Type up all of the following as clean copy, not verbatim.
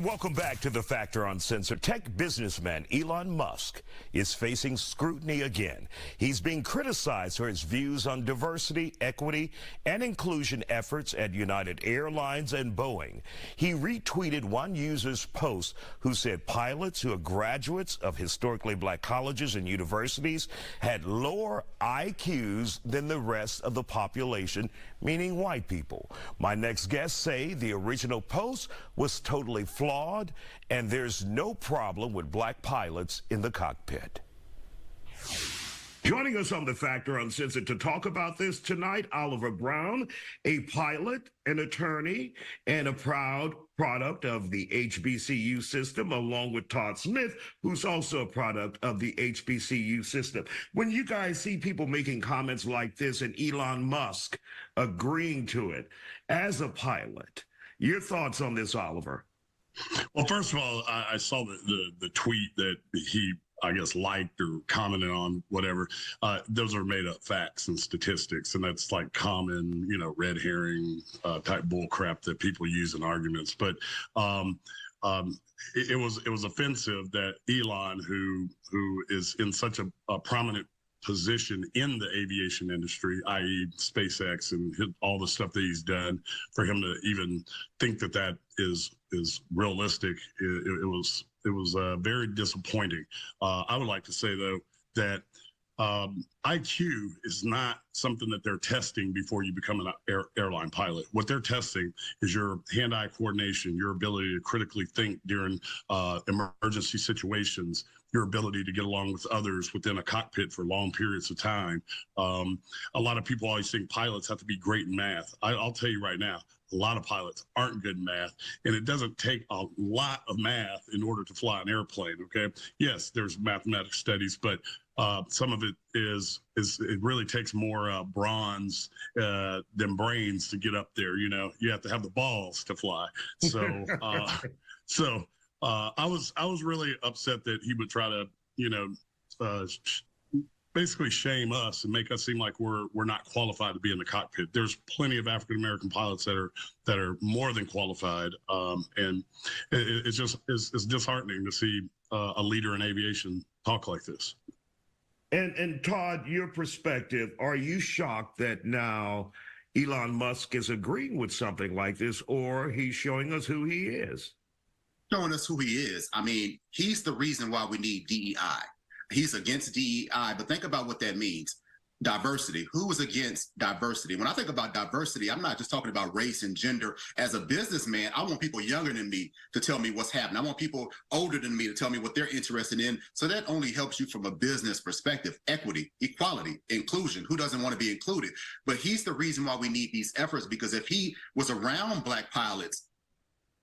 Welcome back to The Factor Uncensored. Tech businessman Elon Musk is facing scrutiny again. He's being criticized for his views on diversity, equity, and inclusion efforts at United Airlines and Boeing. He retweeted one user's post who said pilots who are graduates of historically black colleges and universities had lower IQs than the rest of the population, meaning white people. My next guests say the original post was totally flawed and there's no problem with black pilots in the cockpit. Joining us on The Factor Uncensored to talk about this tonight, Oliver Brown, a pilot, an attorney, and a proud product of the HBCU system, along with Todd Smith, who's also a product of the HBCU system. When you guys see people making comments like this and Elon Musk agreeing to it as a pilot, your thoughts on this, Oliver? Well, first of all, I saw the tweet that he, I guess, liked or commented on, whatever. Those are made up facts and statistics, and that's like common, red herring type bull crap that people use in arguments. But it was offensive that Elon, who is in such a prominent position in the aviation industry, i.e. SpaceX and all the stuff that he's done, for him to even think that is realistic. It was very disappointing. I would like to say, though, that IQ is not something that they're testing before you become an airline pilot. What they're testing is your hand-eye coordination, your ability to critically think during emergency situations, your ability to get along with others within a cockpit for long periods of time. A lot of people always think pilots have to be great in math. I'll tell you right now, a lot of pilots aren't good in math, and it doesn't take a lot of math in order to fly an airplane, okay? Yes, there's mathematics studies, but some of it it really takes more bronze than brains to get up there. You have to have the balls to fly. So, I was really upset that he would try to, basically shame us and make us seem like we're not qualified to be in the cockpit. There's plenty of African American pilots that are more than qualified, and it's disheartening to see a leader in aviation talk like this. And Todd, your perspective, are you shocked that now Elon Musk is agreeing with something like this, or he's showing us who he is? Showing us who he is. I mean, he's the reason why we need DEI. He's against DEI, but think about what that means. Diversity. Who is against diversity? When I think about diversity, I'm not just talking about race and gender. As a businessman, I want people younger than me to tell me what's happening. I want people older than me to tell me what they're interested in. So that only helps you from a business perspective. Equity, equality, inclusion. Who doesn't want to be included? But he's the reason why we need these efforts, because if he was around black pilots,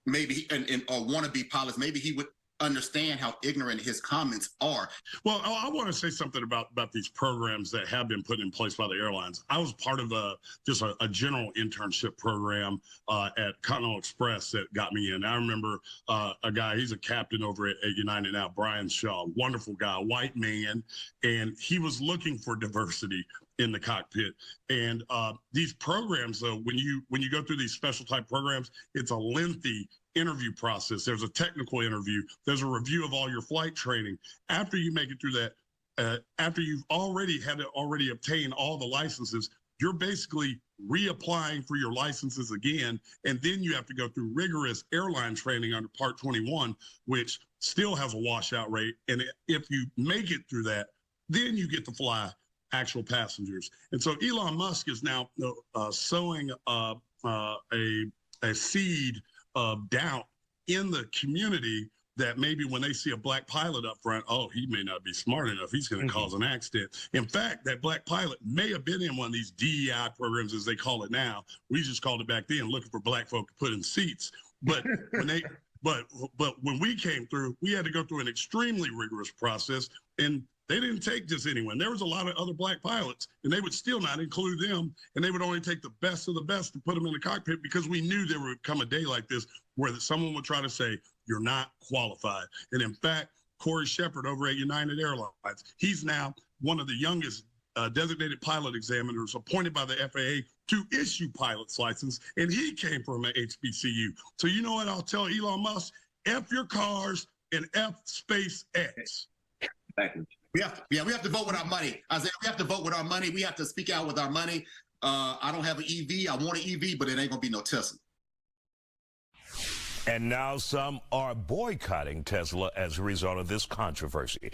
maybe, or wannabe pilots, maybe he would understand how ignorant his comments are. Well, I want to say something about these programs that have been put in place by the airlines. I was part of just a general internship program at Continental Express that got me in. I remember a guy, he's a captain over at United now, Brian Shaw, wonderful guy, white man, and he was looking for diversity in the cockpit. And these programs, though, when you go through these special type programs, it's a lengthy interview process. There's a technical interview. There's a review of all your flight training. After you make it through that, after you've already obtained all the licenses, you're basically reapplying for your licenses again. And then you have to go through rigorous airline training under Part 21, which still has a washout rate. And if you make it through that, then you get to fly actual passengers. And so Elon Musk is now sowing a seed of doubt in the community that maybe when they see a black pilot up front, oh, he may not be smart enough, he's going to cause an accident. In fact, that black pilot may have been in one of these DEI programs, as they call it now. We just called it back then, looking for black folk to put in seats. But when we came through, we had to go through an extremely rigorous process, and they didn't take just anyone. There was a lot of other black pilots, and they would still not include them, and they would only take the best of the best to put them in the cockpit, because we knew there would come a day like this where someone would try to say, you're not qualified. And in fact, Corey Shepard over at United Airlines, he's now one of the youngest designated pilot examiners appointed by the FAA to issue pilot's license, and he came from an HBCU. So you know what I'll tell Elon Musk? F your cars and F SpaceX. Exactly. We have to vote with our money. Isaiah, we have to vote with our money. We have to speak out with our money. I don't have an EV. I want an EV, but it ain't gonna be no Tesla. And now some are boycotting Tesla as a result of this controversy.